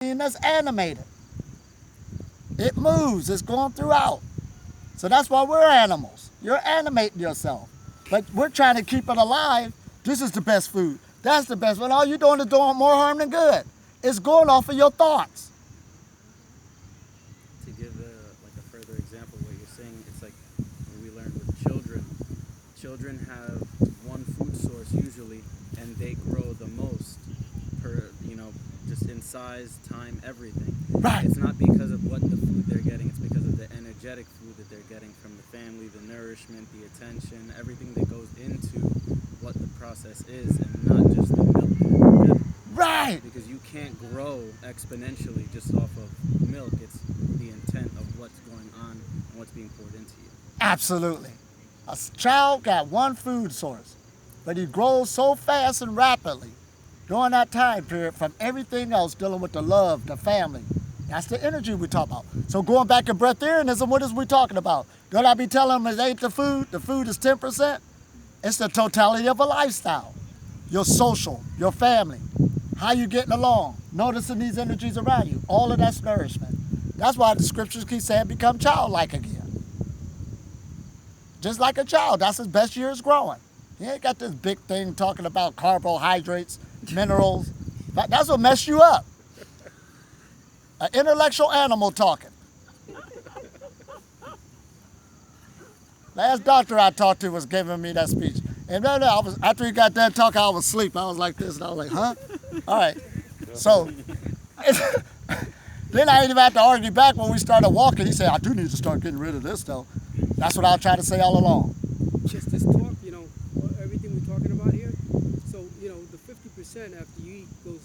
that's animated. It moves. It's going throughout. So that's why we're animals. You're animating yourself. But we're trying to keep it alive. This is the best food. That's the best. But all you're doing is doing more harm than good. It's going off of your thoughts. To give like a further example of what you're saying, it's like when we learn with children. Children have one food source usually, and they grow the most per, just in size, time, everything. Right. It's not because of what the food they're getting, it's because of the energetic food that they're getting from the family, the nourishment, the attention, everything that goes into what the process is, and not just the milk that they're getting. Right. Because you can't grow exponentially just off of milk. It's the intent of what's going on and what's being poured into you. Absolutely. A child got one food source, but he grows so fast and rapidly during that time period from everything else dealing with the love, the family. That's the energy we talk about. So going back to breatharianism, what is we talking about? Don't I be telling them it ain't the food? The food is 10%. It's the totality of a lifestyle. Your social, your family, how you getting along, noticing these energies around you. All of that's nourishment. That's why the scriptures keep saying become childlike again. Just like a child, that's his best years growing. He ain't got this big thing talking about carbohydrates, minerals. That's what messed you up. An intellectual animal talking. Last doctor I talked to was giving me that speech. And then after he got done talking, I was asleep. I was like this, and I was like, huh? All right. So, then I didn't even have to argue back when we started walking. He said, I do need to start getting rid of this, though. That's what I was trying to say all along. Just this talk, everything we're talking about here. So, the 50% after you eat goes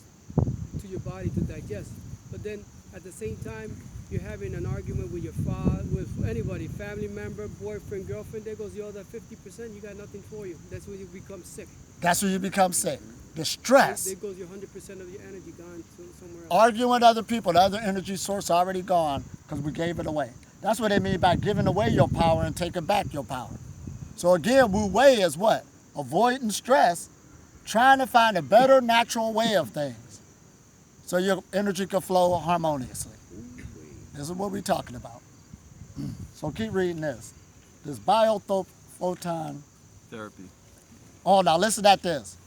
to your body to digest. But then at the same time, you're having an argument with your father, with anybody, family member, boyfriend, girlfriend, there goes the other 50%, you got nothing for you. That's when you become sick. That's when you become sick. The stress. There goes your 100% of your energy gone somewhere else. Arguing with other people, the other energy source already gone because we gave it away. That's what they mean by giving away your power and taking back your power. So again, Wu Wei is what? Avoiding stress, trying to find a better natural way of things so your energy can flow harmoniously. This is what we're talking about. So keep reading this. This biophoton Therapy. Oh, now listen at this.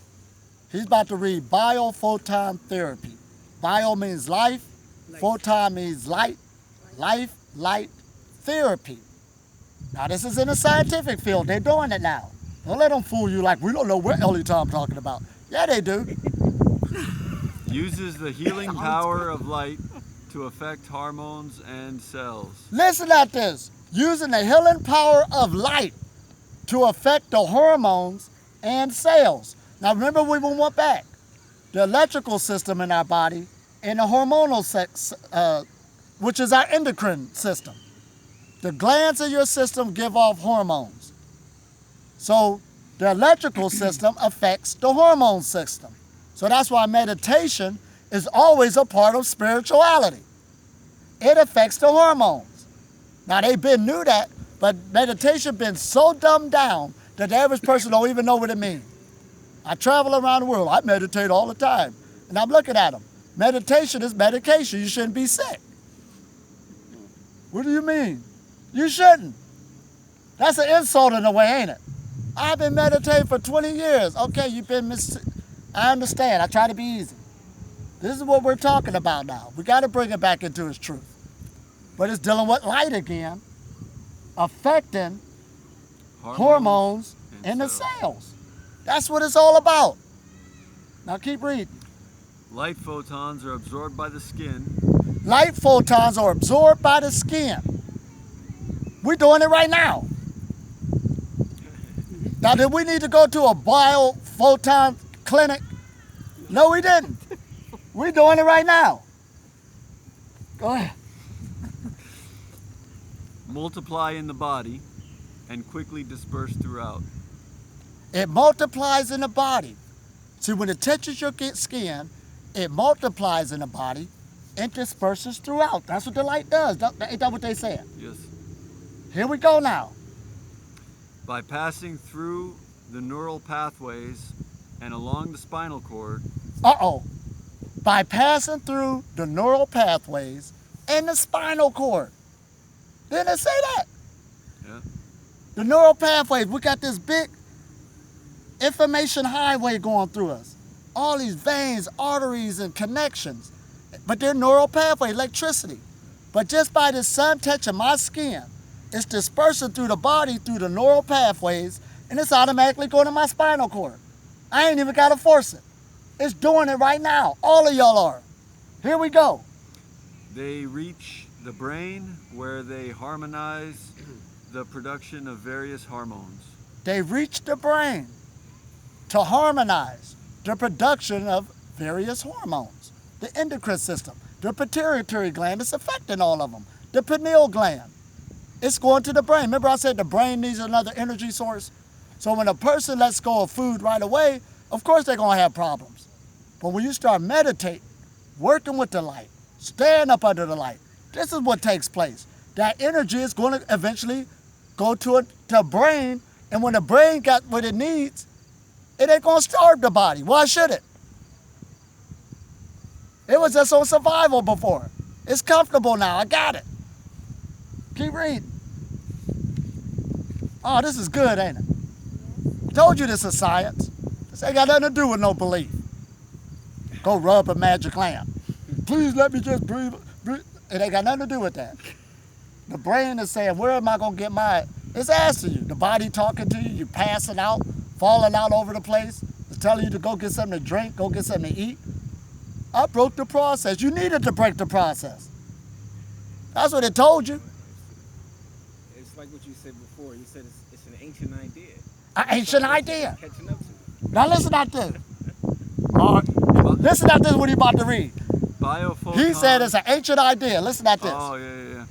He's about to read biophoton therapy. Bio means life. Photon means light. Life, light, therapy. Now this is in the scientific field. They're doing it now. Don't let them fool you like we don't know what Ellie Tom talking about. Yeah, they do. Uses the healing power of light to affect hormones and cells. Listen at this. Using the healing power of light to affect the hormones and cells. Now remember we went back. The electrical system in our body and the hormonal which is our endocrine system. The glands in your system give off hormones. So the electrical system affects the hormone system. So that's why meditation is always a part of spirituality. It affects the hormones. Now they knew that, but meditation been so dumbed down that the average person don't even know what it means. I travel around the world. I meditate all the time. And I'm looking at them. Meditation is medication. You shouldn't be sick. What do you mean? You shouldn't. That's an insult in a way, ain't it? I've been meditating for 20 years. Okay, you've been I understand. I try to be easy. This is what we're talking about now. We got to bring it back into its truth. But it's dealing with light again, affecting hormones in the cells. That's what it's all about. Now keep reading. Light photons are absorbed by the skin. Light photons are absorbed by the skin. We're doing it right now. Now, did we need to go to a biophoton clinic? No, we didn't. We're doing it right now. Go ahead. Multiply in the body and quickly disperse throughout. It multiplies in the body. See, when it touches your skin, it multiplies in the body and disperses throughout. That's what the light does. Ain't that what they said? Yes. Here we go now. By passing through the neural pathways and along the spinal cord. Uh-oh. by passing through the neural pathways and the spinal cord. Didn't it say that? Yeah. The neural pathways, we got this big information highway going through us. All these veins, arteries, and connections. But they're neural pathways, electricity. But just by the sun touching my skin, it's dispersing through the body through the neural pathways, and it's automatically going to my spinal cord. I ain't even got to force it. It's doing it right now. All of y'all are. Here we go. They reach the brain where they harmonize the production of various hormones. They reach the brain to harmonize the production of various hormones. The endocrine system, the pituitary gland is affecting all of them. The pineal gland, it's going to the brain. Remember I said the brain needs another energy source? So when a person lets go of food right away, of course they're going to have problems. But when you start meditating, working with the light, staying up under the light, this is what takes place. That energy is going to eventually go to the brain, and when the brain got what it needs, it ain't going to starve the body. Why should it? It was just on survival before. It's comfortable now. I got it. Keep reading. Oh, this is good, ain't it? Told you this is science. This ain't got nothing to do with no belief. Go rub a magic lamp. Please let me just breathe. It ain't got nothing to do with that. The brain is saying, where am I going to get my... It's asking you. The body talking to you. You passing out, falling out over the place. It's telling you to go get something to drink, go get something to eat. I broke the process. You needed to break the process. That's what it told you. It's like what you said before. You said it's an ancient idea. An ancient idea. Catching up to it. Now listen at this. All right. Listen at this what he about to read. Biophotons. He said it's an ancient idea. Listen at this. Oh, yeah.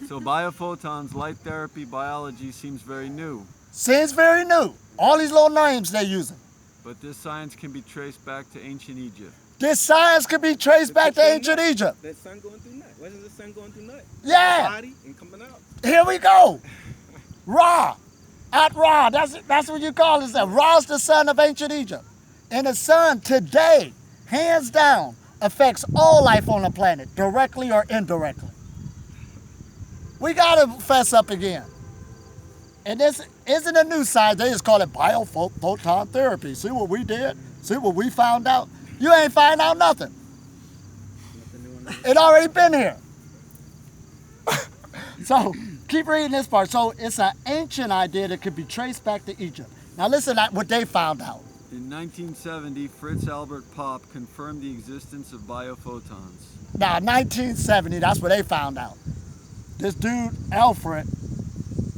So biophotons, light therapy, biology seems very new. Seems very new. All these little names they're using. But this science can be traced back to ancient Egypt. This science could be traced back to ancient Egypt. That sun going through nut. Wasn't the sun going through nut? Yeah. The body and coming out. Here we go. Ra. At Ra. That's what you call it. Ra's the son of ancient Egypt. And the sun today, hands down, affects all life on the planet, directly or indirectly. We got to fess up again. And this isn't a new science. They just call it biophoton therapy. See what we did? See what we found out? You ain't find out nothing. It already been here. So keep reading this part. So it's an ancient idea that could be traced back to Egypt. Now listen to what they found out. In 1970, Fritz Albert Popp confirmed the existence of biophotons. Now 1970, that's what they found out. This dude, Alfred,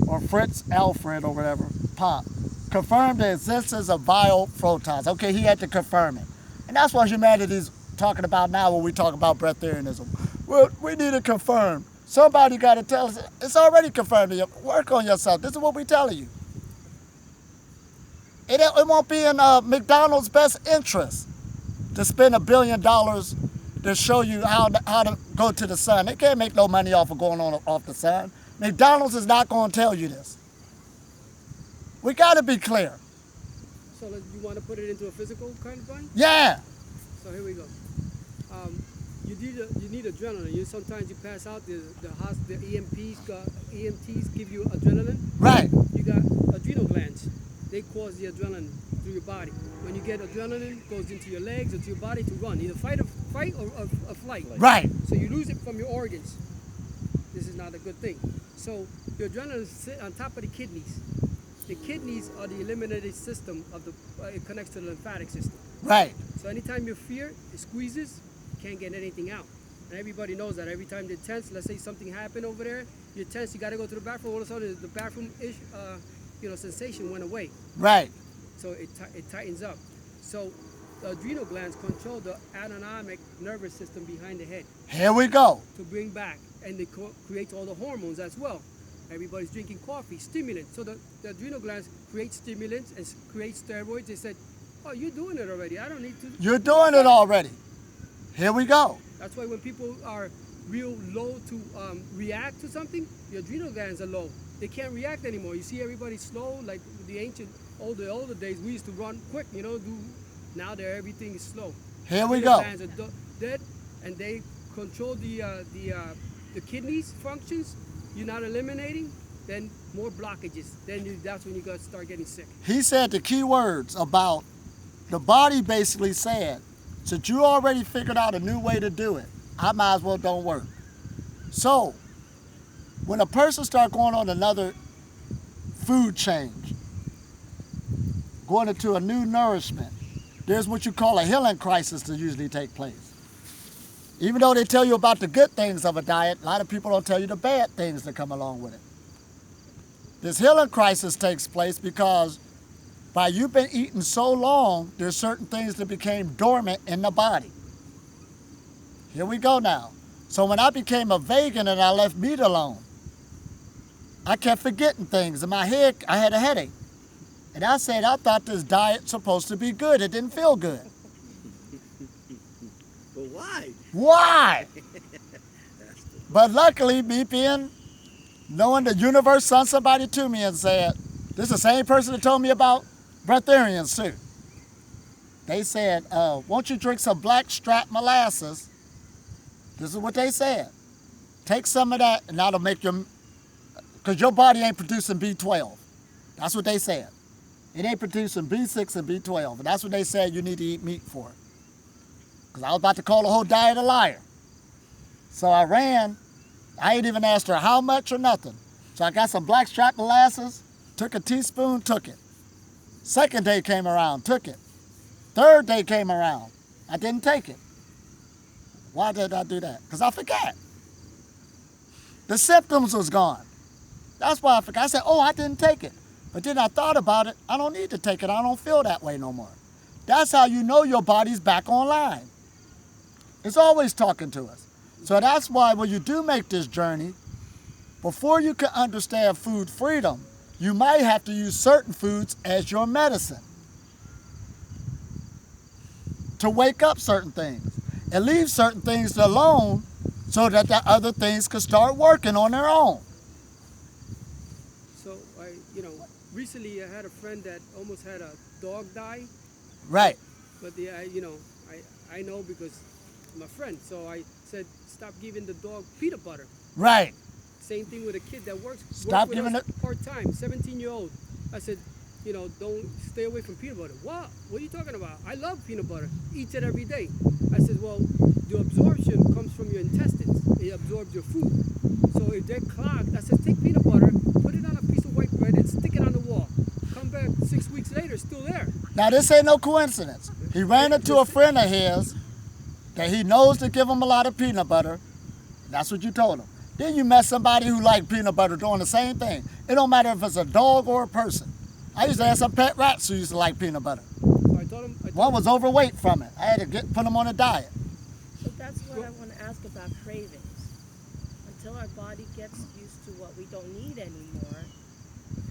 or Fritz Alfred or whatever, Popp, confirmed the existence of biophotons. Okay, he had to confirm it. And that's what humanity's talking about now when we talk about breatharianism. Well, we need to confirm. Somebody got to tell us. It's already confirmed. Work on yourself. This is what we're telling you. It won't be in McDonald's best interest to spend $1 billion to show you how to go to the sun. They can't make no money off of going on off the sun. McDonald's is not going to tell you this. We got to be clear. So you want to put it into a physical kind of thing? Yeah. So here we go. You need adrenaline. Sometimes you pass out. The EMTs give you adrenaline. Right. You got adrenal glands. They cause the adrenaline through your body. When you get adrenaline, it goes into your legs or to your body to run, either fight or flight. Right. So you lose it from your organs. This is not a good thing. So your adrenaline sits on top of the kidneys. The kidneys are the eliminated system of it connects to the lymphatic system. Right. So anytime you fear, it squeezes, you can't get anything out. And everybody knows that. Every time they're tense, let's say something happened over there, you're tense, you got to go to the bathroom, all of a sudden the bathroom-ish sensation went away. Right. So it tightens up. So the adrenal glands control the autonomic nervous system behind the head. Here we go. To bring back, and they create all the hormones as well. Everybody's drinking coffee, stimulants. So the adrenal glands create stimulants and create steroids. They said, oh, you're doing it already. I don't need to. You're doing it already. Here we go. That's why when people are real low to react to something, the adrenal glands are low. They can't react anymore. You see everybody slow, like the ancient, older days, we used to run quick, now everything is slow. Here we go. dead, and they control the kidneys functions. You're not eliminating, then more blockages. That's when you got to start getting sick. He said the key words about the body basically said, since you already figured out a new way to do it, I might as well don't work. So, when a person starts going on another food change, going into a new nourishment, there's what you call a healing crisis that usually take place. Even though they tell you about the good things of a diet, a lot of people don't tell you the bad things that come along with it. This healing crisis takes place because by you've been eating so long, there's certain things that became dormant in the body. Here we go now. So when I became a vegan and I left meat alone, I kept forgetting things. In my head, I had a headache. And I said, I thought this diet's supposed to be good. It didn't feel good. But why? Why? But luckily, me being, knowing the universe sent somebody to me and said, this is the same person that told me about Breatharian too. They said, won't you drink some blackstrap molasses? This is what they said. Take some of that and that'll make your, because your body ain't producing B12. That's what they said. It ain't producing B6 and B12. And that's what they said you need to eat meat for. Because I was about to call the whole diet a liar. So I ran. I ain't even asked her how much or nothing. So I got some blackstrap molasses, took a teaspoon, took it. Second day came around, took it. Third day came around, I didn't take it. Why did I do that? Because I forgot. The symptoms was gone. That's why I forgot. I said, oh, I didn't take it. But then I thought about it. I don't need to take it. I don't feel that way no more. That's how you know your body's back online. It's always talking to us. So that's why when you do make this journey, before you can understand food freedom, you might have to use certain foods as your medicine to wake up certain things and leave certain things alone so that the other things can start working on their own. So recently I had a friend that almost had a dog die. Right. But I know because I'm a friend. So I said, stop giving the dog peanut butter. Right. Same thing with a kid that works Giving with us it part-time, 17-year-old. I said, don't stay away from peanut butter. What? What are you talking about? I love peanut butter. Eat it every day. I said, well, the absorption comes from your intestines. It absorbs your food. So if they're clogged, I said, take peanut butter, put it on a piece of white bread and stick it on the wall. Come back 6 weeks later, it's still there. Now this ain't no coincidence. He ran into a friend of his that he knows to give him a lot of peanut butter. That's what you told him. Then you met somebody who liked peanut butter doing the same thing. It don't matter if it's a dog or a person. I used to have some pet rats who used to like peanut butter. So I told him, One was overweight from it. I had to put him on a diet. So that's what I want to ask about cravings. Until our body gets used to what we don't need anymore,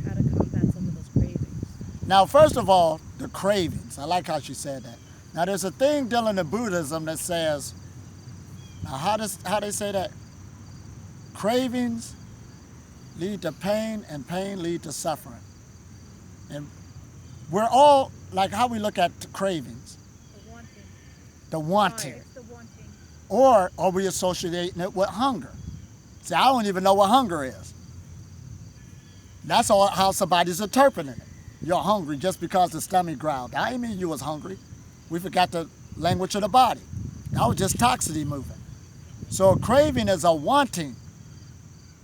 how to combat some of those cravings. Now, first of all, the cravings. I like how she said that. Now, there's a thing dealing in Buddhism that says, now how they say that? Cravings lead to pain and pain lead to suffering. And we're all, like how we look at cravings. The wanting. The wanting. It's the wanting. Or are we associating it with hunger? See, I don't even know what hunger is. That's all how somebody's interpreting it. You're hungry just because the stomach growled. I didn't mean you was hungry. We forgot the language of the body. That was just toxicity moving. So a craving is a wanting.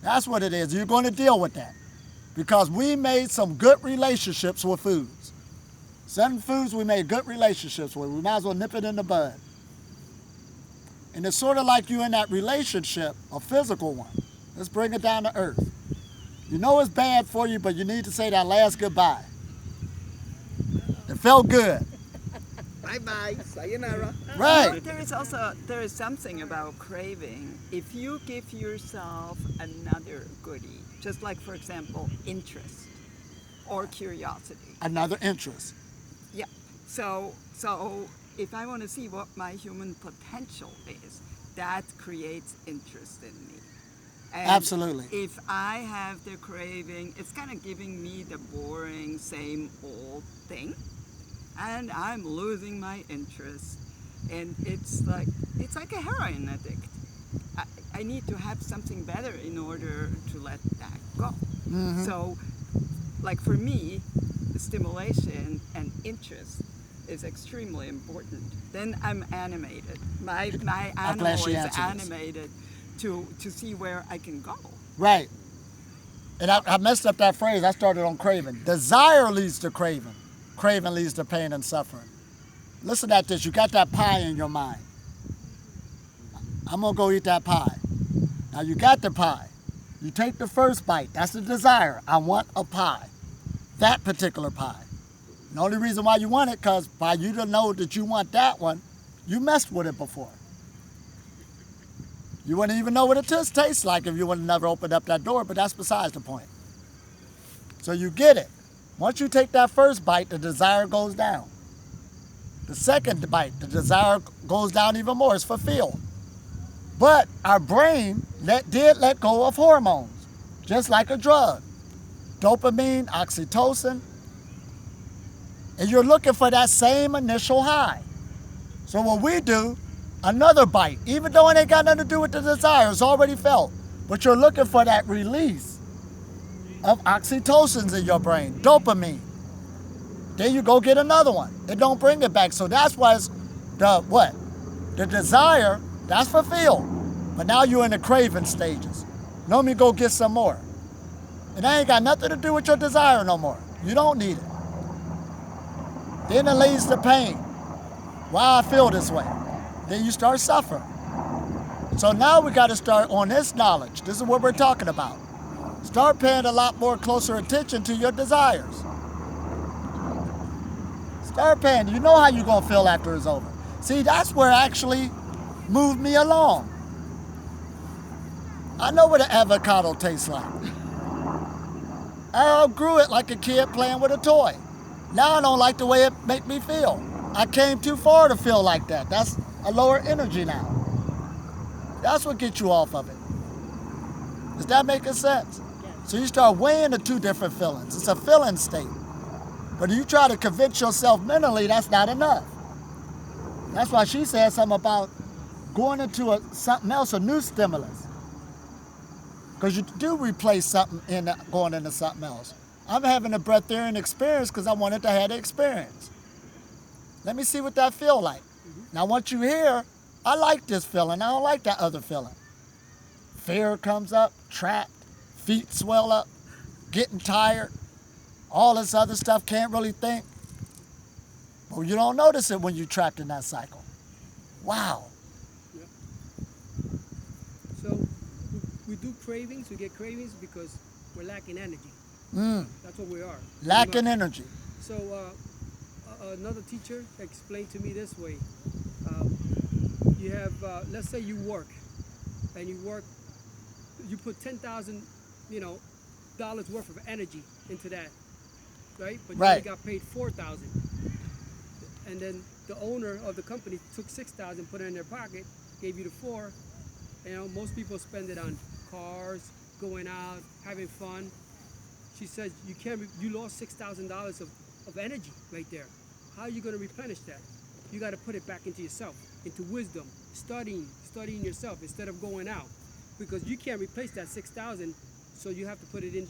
That's what it is. You're going to deal with that. Because we made some good relationships with foods. Certain foods we made good relationships with. We might as well nip it in the bud. And it's sort of like you in that relationship, a physical one. Let's bring it down to earth. You know it's bad for you, but you need to say that last goodbye. It felt good. Bye-bye. Sayonara. Right. There is something about craving. If you give yourself another goodie, just like, for example, interest or curiosity. Another interest. Yeah. So if I want to see what my human potential is, that creates interest in me. And Absolutely. if I have the craving, it's kind of giving me the boring, same old thing. And I'm losing my interest. and it's like a heroin addict. I need to have something better in order to let that go. So, like for me, the stimulation and interest is extremely important. Then I'm animated. My I'm glad animal she is answered this. animated to see where I can go. Right. And I messed up that phrase. I started on craving. Desire leads to craving. Craving leads to pain and suffering. Listen at this. You got that pie in your mind. I'm going to go eat that pie. Now you got the pie. You take the first bite. That's the desire. I want a pie. That particular pie. The only reason why you want it, because by you to know that you want that one, you messed with it before. You wouldn't even know what it tastes like if you would have never opened up that door, but that's besides the point. So you get it. Once you take that first bite, the desire goes down. The second bite, the desire goes down even more. It's fulfilled. But our brain did let go of hormones, just like a drug. Dopamine, oxytocin. And you're looking for that same initial high. So what we do, another bite, even though it ain't got nothing to do with the desire, it's already felt. But you're looking for that release of oxytocins in your brain, dopamine. Then you go get another one. It don't bring it back. So that's why it's the desire, that's fulfilled. But now you're in the craving stages. Let me go get some more. And that ain't got nothing to do with your desire no more. You don't need it. Then it leads to pain. Why I feel this way. Then you start suffering. So now we got to start on this knowledge. This is what we're talking about. Start paying a lot more closer attention to your desires. Start paying. You know how you're going to feel after it's over. See, that's where it actually moved me along. I know what an avocado tastes like. I outgrew it like a kid playing with a toy. Now I don't like the way it makes me feel. I came too far to feel like that. That's a lower energy now. That's what gets you off of it. Is that making sense? So you start weighing the two different feelings. It's a feeling state. But if you try to convince yourself mentally, that's not enough. That's why she said something about going into something else, a new stimulus. Because you do replace something in going into something else. I'm having a breatharian experience because I wanted to have the experience. Let me see what that feel like. Now once you hear, I like this feeling, I don't like that other feeling. Fear comes up, trapped, feet swell up, getting tired, all this other stuff, can't really think. But you don't notice it when you're trapped in that cycle. Wow. Yep. So we do cravings, we get cravings because we're lacking energy. That's what we are. Lacking energy. So another teacher explained to me this way. You have, let's say you work, and you put $10,000, dollars worth of energy into that, right? But you only got paid $4,000. And then the owner of the company took $6,000, put it in their pocket, gave you the $4,000. Most people spend it on cars, going out, having fun. She said you lost $6,000 of energy right there. How are you going to replenish that? You got to put it back into yourself, into wisdom, studying yourself instead of going out, because you can't replace that $6,000. So you have to put it in,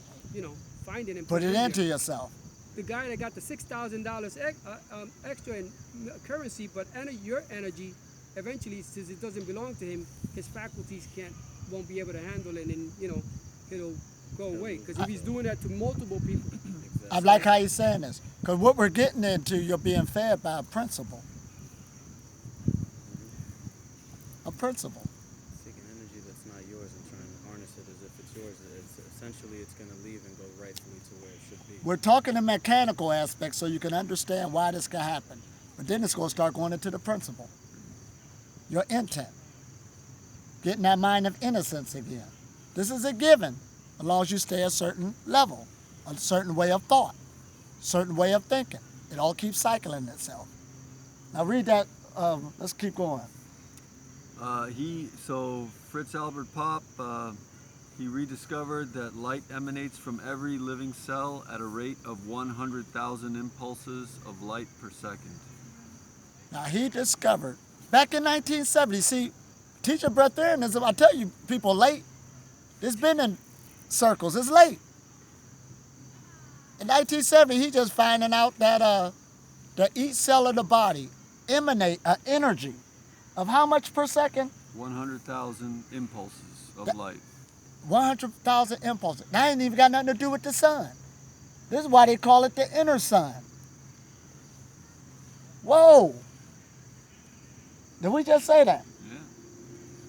find it and put it into yourself. The guy that got the $6,000 extra in currency, but your energy, eventually, since it doesn't belong to him, his faculties won't be able to handle it, and it'll go away. Because if he's doing that to multiple people, I like how he's saying this, because what we're getting into, you're being fed by a principle. A principle. Taking energy that's not yours and trying to harness it as if it's yours. Essentially, it's going to leave and go rightfully to where it should be. We're talking the mechanical aspect so you can understand why this can happen. But then it's going to start going into the principle. Your intent. Getting that mind of innocence again. This is a given as long as you stay a certain level, a certain way of thought, certain way of thinking. It all keeps cycling itself. Now read that. Let's keep going. Fritz Albert Pop, he rediscovered that light emanates from every living cell at a rate of 100,000 impulses of light per second. Now he discovered back in 1970, see, teaching breatharianism, I tell you, people late. It's been in circles. It's late. In 1970, he just finding out that each cell of the body emanate an energy of how much per second? 100,000 impulses of light. 100,000 impulses. That ain't even got nothing to do with the sun. This is why they call it the inner sun. Whoa. Did we just say that? Yeah.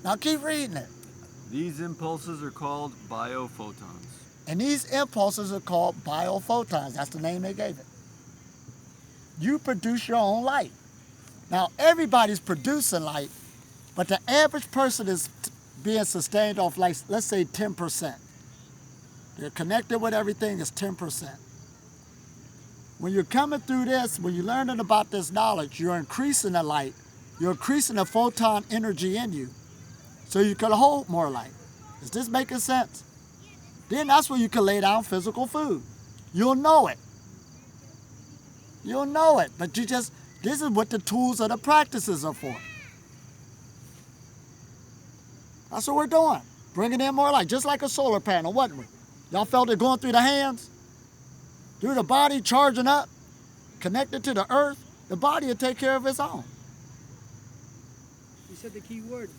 Now keep reading it. These impulses are called biophotons. And these impulses are called biophotons. That's the name they gave it. You produce your own light. Now, everybody's producing light, but the average person is being sustained off, like, let's say 10%. They're connected with everything, is 10%. When you're coming through this, when you're learning about this knowledge, you're increasing the light. You're increasing the photon energy in you so you can hold more light. Is this making sense? Then that's where you can lay down physical food. You'll know it. You'll know it, but this is what the tools of the practices are for. That's what we're doing, bringing in more light, just like a solar panel, wasn't we? Y'all felt it going through the hands, through the body, charging up, connected to the earth. The body will take care of its own. You said the key word.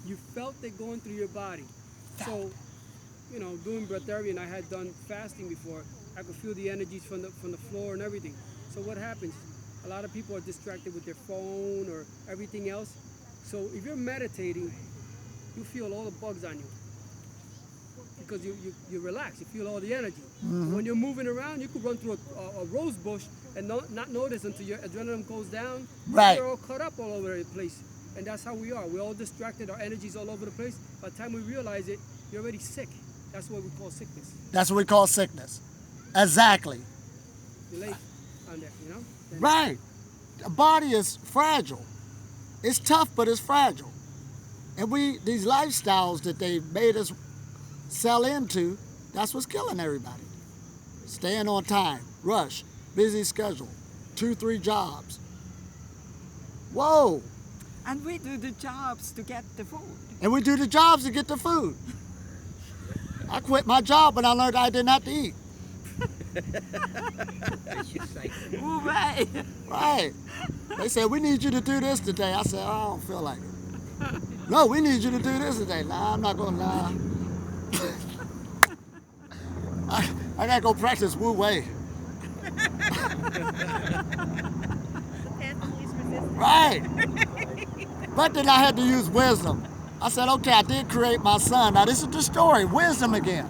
You felt it going through your body. So, doing breatharian, I had done fasting before. I could feel the energies from the floor and everything. So what happens? A lot of people are distracted with their phone or everything else. So if you're meditating, you feel all the bugs on you because you relax. You feel all the energy. Mm-hmm. When you're moving around, you could run through a rose bush and not notice until your adrenaline goes down. Right. You're all caught up all over the place. And that's how we are. We're all distracted. Our energy's all over the place. By the time we realize it, you're already sick. That's what we call sickness. That's what we call sickness. Exactly. You're late on that, And Right. The body is fragile. It's tough, but it's fragile. And these lifestyles that they made us sell into, that's what's killing everybody. Staying on time, rush, busy schedule, 2-3 jobs. Whoa. And we do the jobs to get the food. And we do the jobs to get the food. I quit my job when I learned I didn't have to eat. Hooray! Right. They said, we need you to do this today. I said, I don't feel like it. No, we need you to do this today. Nah, I'm not going to, nah. I got to go practice Wu Wei. The path of least resistance. Right. But then I had to use wisdom. I said, okay, I did create my son. Now this is the story, wisdom again.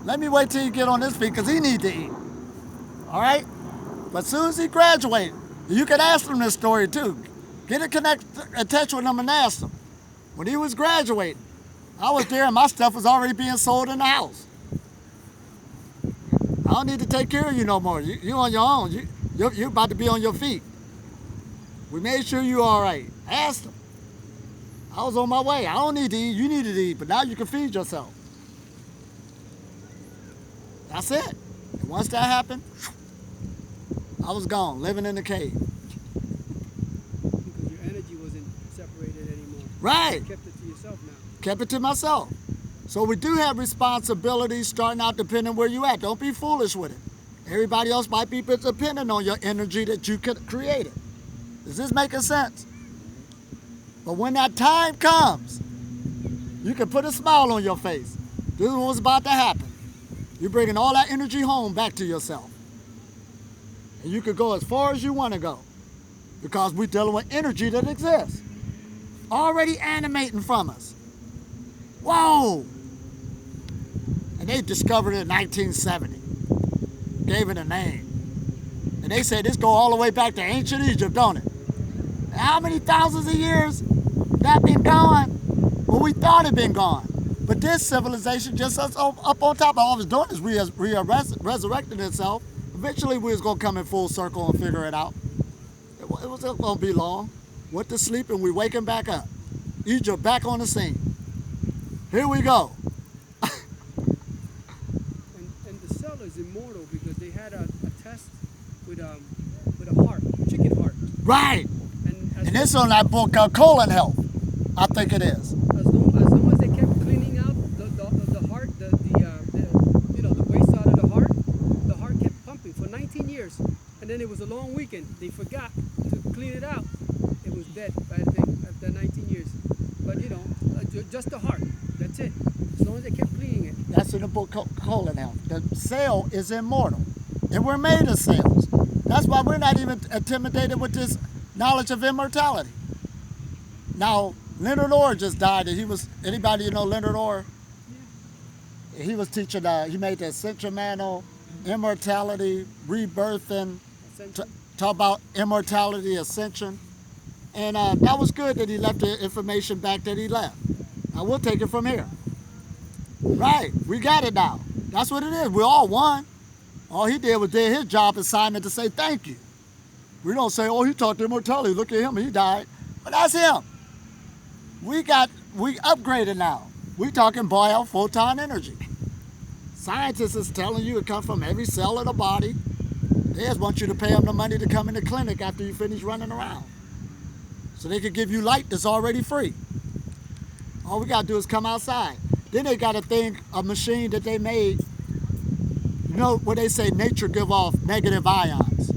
Let me wait till he get on his feet because he need to eat. All right? But as soon as he graduate, you can ask him this story too. Get in touch with him and ask him. When he was graduating, I was there and my stuff was already being sold in the house. I don't need to take care of you no more. You on your own. You're about to be on your feet. We made sure you all right. Ask him. I was on my way. I don't need to eat. You needed to eat, but now you can feed yourself. That's it. And once that happened, I was gone, living in the cave. because your energy wasn't separated anymore. Right. You kept it to yourself now. Kept it to myself. So we do have responsibilities starting out depending where you at. Don't be foolish with it. Everybody else might be dependent on your energy that you could create it. Is this making sense? But when that time comes, you can put a smile on your face. This is what's about to happen. You're bringing all that energy home back to yourself. And you could go as far as you want to go because we're dealing with energy that exists, already animating from us. Whoa! And they discovered it in 1970. Gave it a name. And they said this go all the way back to ancient Egypt, don't it? And how many thousands of years that been gone? Well, we thought it been gone. But this civilization just up on top of all it's doing is resurrecting itself. Eventually we was going to come in full circle and figure it out. It wasn't going to be long. Went to sleep and we waking back up. Egypt back on the scene. Here we go. And the cell is immortal because they had a test with a heart, chicken heart. Right. And And it's on that book called Colon Health. I think it is. As long as they kept cleaning out the heart, the waste out of the heart kept pumping for 19 years, and then it was a long weekend. They forgot to clean it out. It was dead by the thing after 19 years. But just the heart. That's it. As long as they kept cleaning it. That's in the book Colon Health. The cell is immortal, and we're made of cells. That's why we're not even intimidated with this knowledge of immortality. Now, Leonard Orr just died. Anybody know Leonard Orr? Yeah. He was teaching, he made the Essential Manual, Immortality, Rebirth, and talk about immortality, ascension. And that was good that he left the information back that he left. Now, we'll take it from here. Right, we got it now. That's what it is. We're all one. All he did was his job assignment to say thank you. We don't say, oh, he taught immortality. Look at him, he died. But that's him. We upgraded now. We talking bio-photon energy. Scientists is telling you it comes from every cell of the body. They just want you to pay them the money to come in the clinic after you finish running around. So they could give you light that's already free. All we gotta do is come outside. Then they got a machine that they made, where they say nature give off negative ions.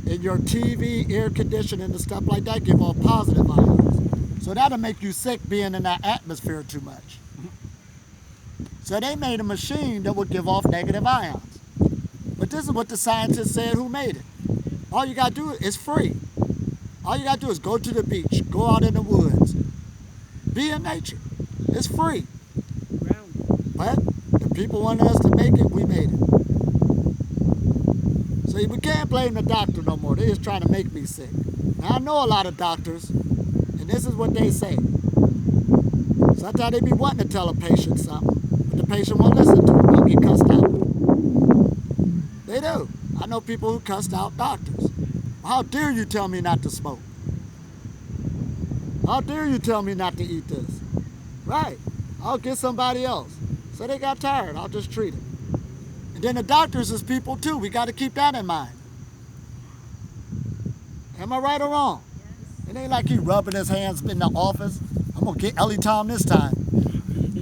And your TV, air conditioning, and stuff like that give off positive ions. So that'll make you sick being in that atmosphere too much. So they made a machine that would give off negative ions. But this is what the scientists said who made it. All you gotta do is free. All you gotta do is go to the beach, go out in the woods, be in nature. It's free. But the people wanted us to make it, we made it. So we can't blame the doctor no more. They're just trying to make me sick. Now I know a lot of doctors, and this is what they say. Sometimes they be wanting to tell a patient something, but the patient won't listen to them. They'll get cussed out. They do. I know people who cussed out doctors. How dare you tell me not to smoke? How dare you tell me not to eat this? Right. I'll get somebody else. So they got tired. I'll just treat it. And then the doctors is people too. We got to keep that in mind. Am I right or wrong? Yes. It ain't like he rubbing his hands in the office. I'm going to get Ellie Tom this time. And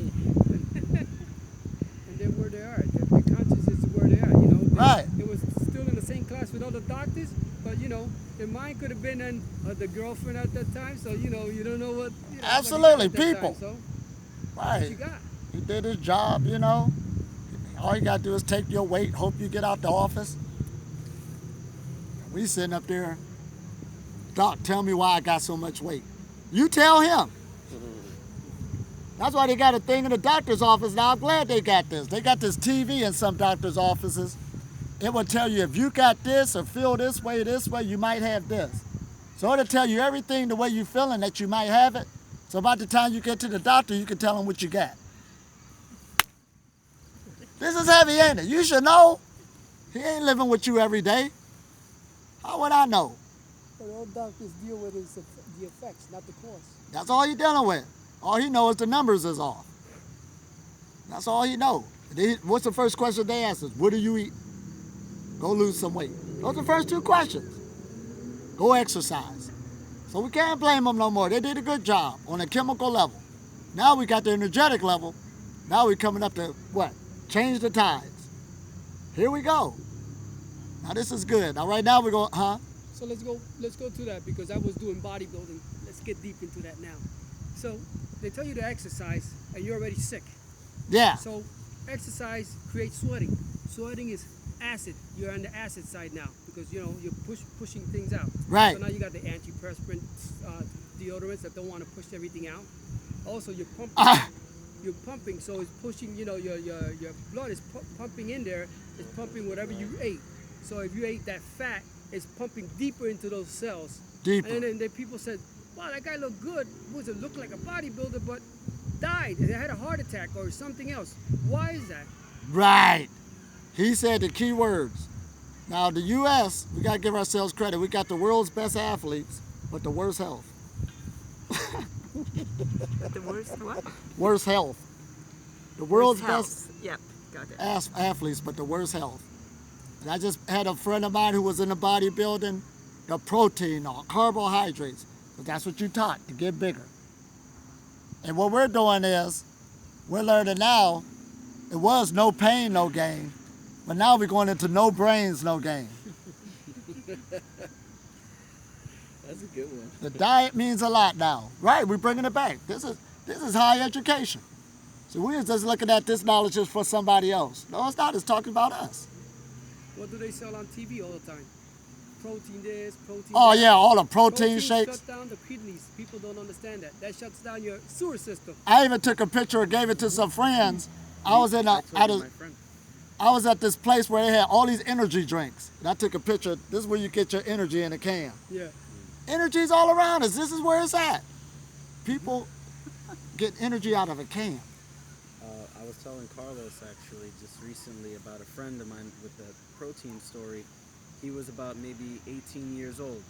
then where they are. The conscience is where they are, Right. It was still in the same class with other doctors, but, their mind could have been in the girlfriend at that time, so, you don't know what... Absolutely, what he got people. at that time, so Right. what you got. He did his job, All you got to do is take your weight, hope you get out the office. We sitting up there, Doc, tell me why I got so much weight. You tell him. That's why they got a thing in the doctor's office now. I'm glad they got this. They got this TV in some doctor's offices. It will tell you if you got this or feel this way, you might have this. So it'll tell you everything the way you're feeling that you might have it. So by the time you get to the doctor, you can tell him what you got. This is heavy, ain't it? You should know. He ain't living with you every day. How would I know? But all doctors deal with is the effects, not the cause. That's all he dealing with. All he knows is the numbers is off. That's all he knows. What's the first question they ask us? What do you eat? Go lose some weight. Those are the first two questions. Go exercise. So we can't blame them no more. They did a good job on a chemical level. Now we got the energetic level. Now we're coming up to what? Change the tides. Here we go. Now this is good. Now right now we're going, So let's go to that because I was doing bodybuilding. Let's get deep into that now. So they tell you to exercise and you're already sick. Yeah. So exercise creates sweating. Sweating is acid. You're on the acid side now because you're pushing things out. Right. So now you got the antiperspirant deodorants that don't want to push everything out. Also you're pumping. You're pumping, so it's pushing. Your blood is pumping in there. It's pumping whatever you ate. So if you ate that fat, it's pumping deeper into those cells. Deeper. And then people said, "Wow, that guy looked good. Looked like a bodybuilder, but died. They had a heart attack or something else. Why is that?" Right. He said the key words. Now the U.S., we got to give ourselves credit. We got the world's best athletes, but the worst health. The worst what? Worst health. The world's Worst best health. Yep, got it. athletes, but the worst health. And I just had a friend of mine who was in the bodybuilding. the protein or carbohydrates. But that's what you're taught, to get bigger. And what we're doing is, we're learning now, it was no pain, no gain, but now we're going into no brains, no gain. That's a good one. The diet means a lot now. Right, we're bringing it back. This is high education. So we're just looking at this knowledge just for somebody else. No, it's not. It's talking about us. What do they sell on TV all the time? Protein this, protein Oh, that. yeah, all the protein shakes. Shut down the kidneys. People don't understand that. That shuts down your sewer system. I even took a picture and gave it to some friends. I was I told my friend. I was at this place where they had all these energy drinks. And I took a picture. This is where you get your energy in a can. Yeah. Energy's all around us. This is where it's at. People get energy out of a can. I was telling Carlos actually just recently about a friend of mine with the protein story. He was about maybe 18 years old,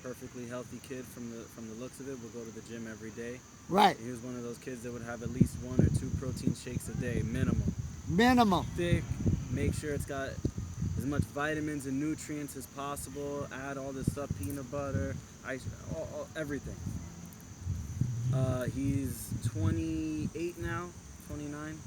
perfectly healthy kid from the looks of it. Would go to the gym every day. Right. He was one of those kids that would have at least 1 or 2 protein shakes a day, minimum. Minimum. Thick, make sure it's got as much vitamins and nutrients as possible. Add all this stuff, peanut butter, ice, everything. He's 28 now, 29,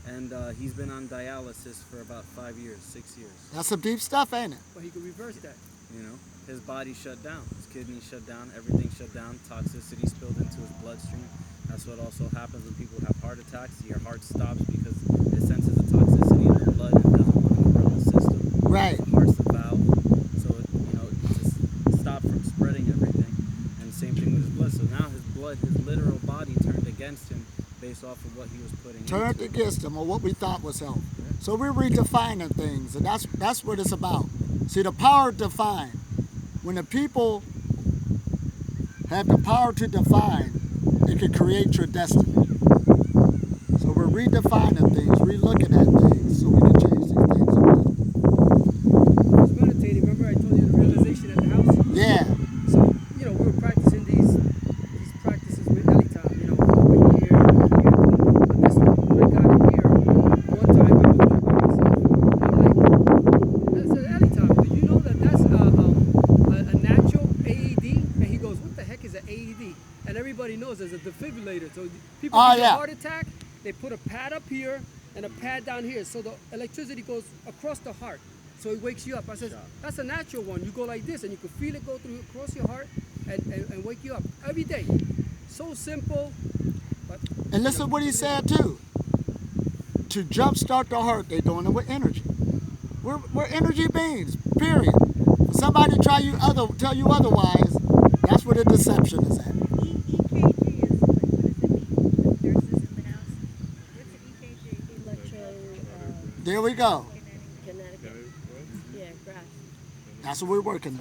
and he's been on dialysis for about 5 years, 6 years. That's some deep stuff, ain't it? But he could reverse that. You know, his body shut down, his kidneys shut down, everything shut down, toxicity spilled into his bloodstream. That's what also happens when people have heart attacks. Your heart stops because it senses the toxicity in the blood and doesn't want to run the system. Right. The heart's the valve, so it just stop from spreading everything. And same thing with his blood. So now his blood, his literal body turned against him based off of what he was putting Turned into it. against them, or what we thought was health. So we're redefining things, and that's what it's about. See, the power to define. When the people have the power to define, it can create your destiny. So we're redefining things, relooking at things, so we can change these things. I was meditating. Remember I told you the realization at the house? Yeah. So, we were practicing these practices with Elitam, over here, but this when I got in here, one time I was doing by myself. I'm like, I said, Elitam, do you know that that's a natural AED? And he goes, what the heck is an AED? And everybody knows there's a defibrillator. So people get a heart attack, they put a pad up here and a pad down here. So the electricity goes across the heart. So it wakes you up. I said, that's a natural one. You go like this and you can feel it go through across your heart and wake you up every day. So simple. But And listen what he said too. To jumpstart the heart, they're doing it with energy. We're energy beings, period. If somebody tell you otherwise, that's where the deception is at. EKG is like, what does it mean? The nurses in the house. What's an EKG? Electro, There we go. kinetic, yeah, graph. That's what we're working on.